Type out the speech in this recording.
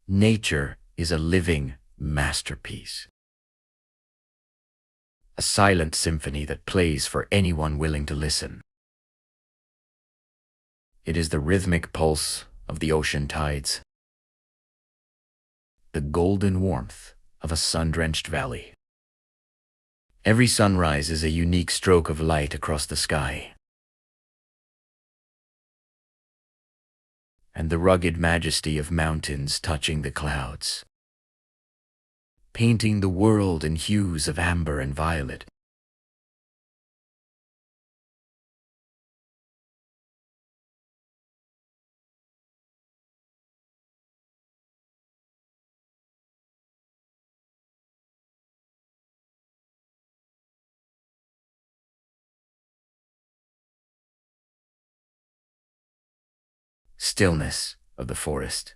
Nature is a living masterpiece, a silent symphony that plays for anyone willing to listen. It is the rhythmic pulse of the ocean tides, the golden warmth of a sun-drenched valley. Every sunrise is a unique stroke of light across the sky, and the rugged majesty of mountains touching the clouds, painting the world in hues of amber and violet. Stillness of the forest.